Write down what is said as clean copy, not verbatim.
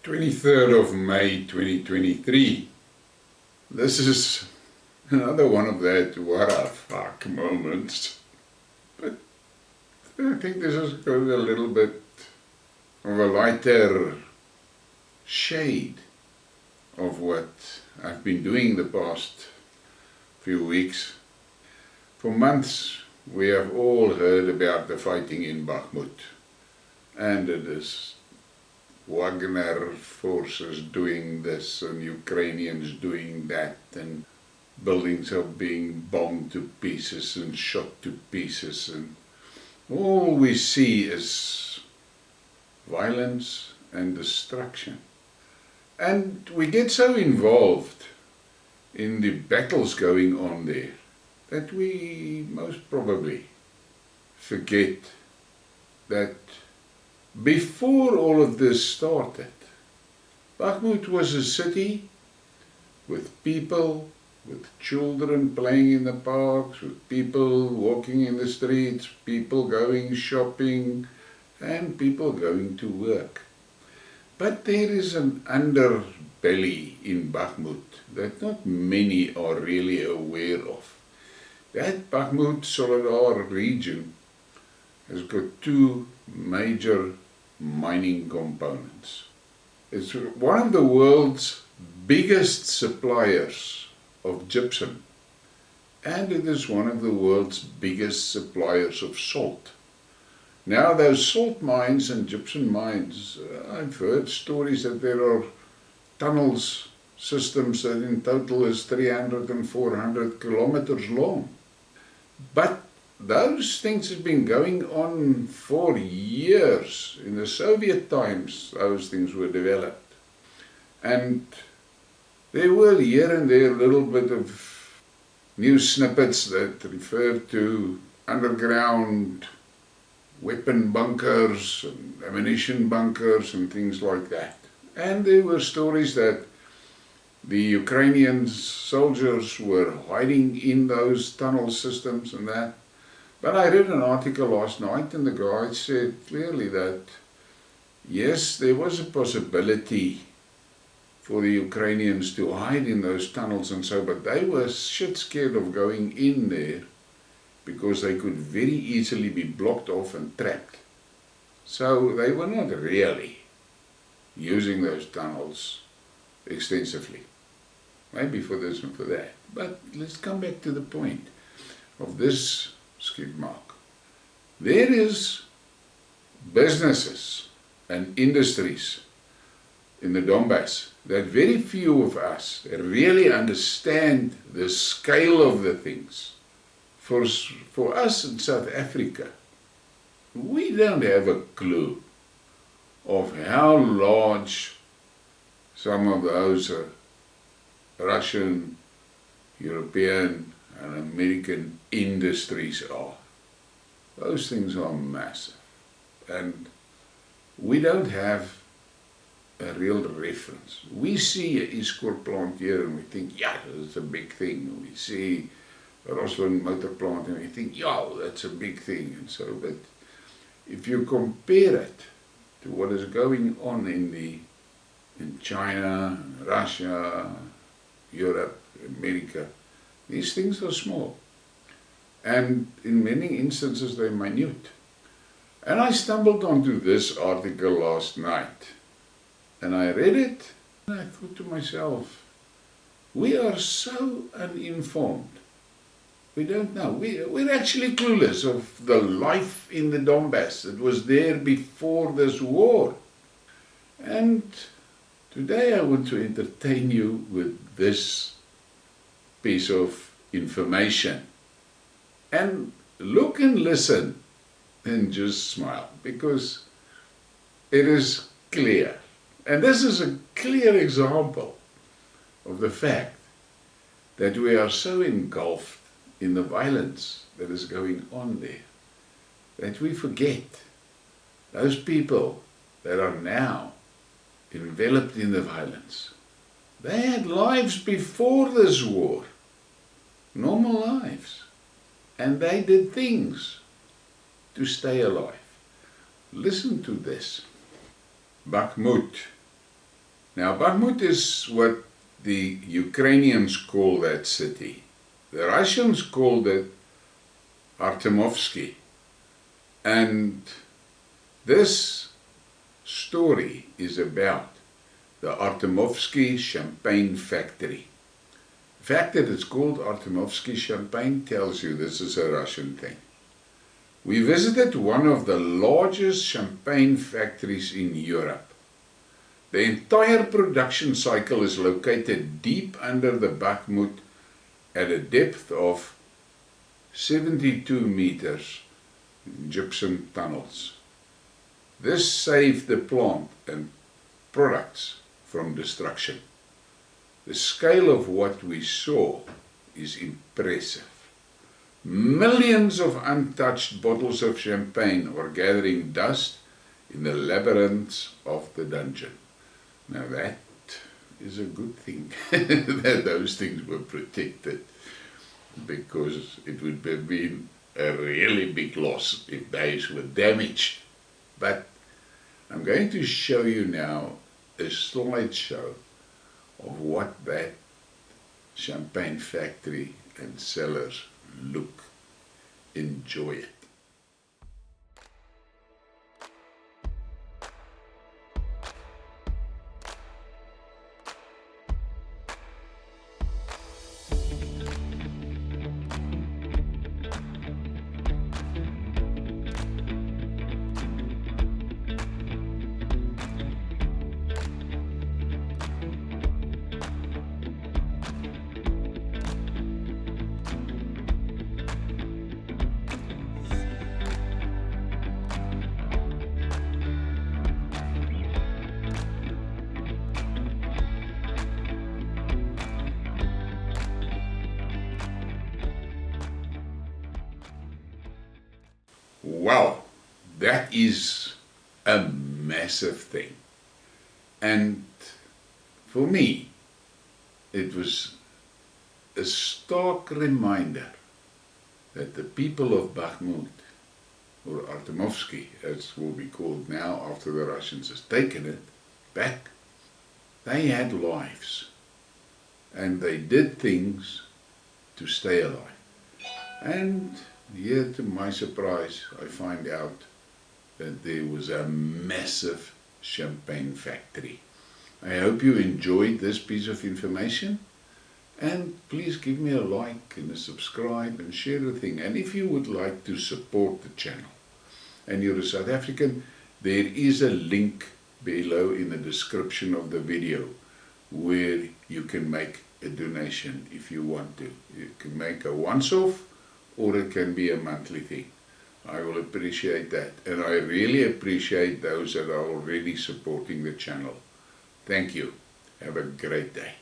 23rd of May 2023. This is another one of that what a fuck moments. But I think this is got a little bit of a lighter shade of what I've been doing the past few weeks. For months we have all heard about the fighting in Bakhmut, and it is Wagner forces doing this and Ukrainians doing that, and buildings are being bombed to pieces and shot to pieces, and all we see is violence and destruction. And we get so involved in the battles going on there that we most probably forget that before all of this started, Bakhmut was a city with people, with children playing in the parks, with people walking in the streets, people going shopping, and people going to work. But there is an underbelly in Bakhmut that not many are really aware of. That Bakhmut Solidar region has got two major mining components. It's one of the world's biggest suppliers of gypsum, and it is one of the world's biggest suppliers of salt. Now those salt mines and gypsum mines, I've heard stories that there are tunnels, systems that in total is 300 and 400 kilometers long. But those things have been going on for years. In the Soviet times, those things were developed. And there were here and there a little bit of news snippets that referred to underground weapon bunkers and ammunition bunkers and things like that. And there were stories that the Ukrainian soldiers were hiding in those tunnel systems and that. But I read an article last night, and the guy said clearly that yes, there was a possibility for the Ukrainians to hide in those tunnels and so, but they were shit scared of going in there because they could very easily be blocked off and trapped. So they were not really using those tunnels extensively. Maybe for this and for that. But let's come back to the point of this Skidmark. There is businesses and industries in the Donbass that very few of us really understand the scale of the things. For us in South Africa, we don't have a clue of how large some of those Russian, European and American industries are. Those things are massive, and we don't have a real reference. We see an Escort plant here and we think, yeah, that's a big thing. We see a Roslyn motor plant and we think, yeah, that's a big thing. And so, but if you compare it to what is going on in China, Russia, Europe, America, these things are small, and in many instances they're minute. And I stumbled onto this article last night, and I read it, and I thought to myself, we are so uninformed. We don't know. We're actually clueless of the life in the Donbass that was there before this war. And today I want to entertain you with this piece of information. And look and listen and just smile, because it is clear. And this is a clear example of the fact that we are so engulfed in the violence that is going on there that we forget those people that are now enveloped in the violence. They had lives before this war, normal lives, and they did things to stay alive. Listen to this. Bakhmut Now, Bakhmut is what the Ukrainians call that city. The Russians called it Artemovsky. And this story is about the Artemovsky champagne factory. The fact that it's called Artemovsky champagne tells you this is a Russian thing. We visited one of the largest champagne factories in Europe. The entire production cycle is located deep under the Bakhmut at a depth of 72 meters in gypsum tunnels. This saved the plant and products from destruction. The scale of what we saw is impressive. Millions of untouched bottles of champagne are gathering dust in the labyrinths of the dungeon. Now that is a good thing, that those things were protected, because it would have been a really big loss if those were damaged. But I'm going to show you now a slideshow of what that champagne factory and cellars look. Enjoy it. Wow, that is a massive thing. And for me, it was a stark reminder that the people of Bakhmut, or Artemovsky, as will be called now after the Russians has taken it back, they had lives. And they did things to stay alive. And here, to my surprise, I find out that there was a massive champagne factory. I hope you enjoyed this piece of information, and please give me a like and a subscribe and share the thing. And if you would like to support the channel and you're a South African, there is a link below in the description of the video where you can make a donation if you want to. You can make a once-off, or it can be a monthly thing. I will appreciate that. And I really appreciate those that are already supporting the channel. Thank you. Have a great day.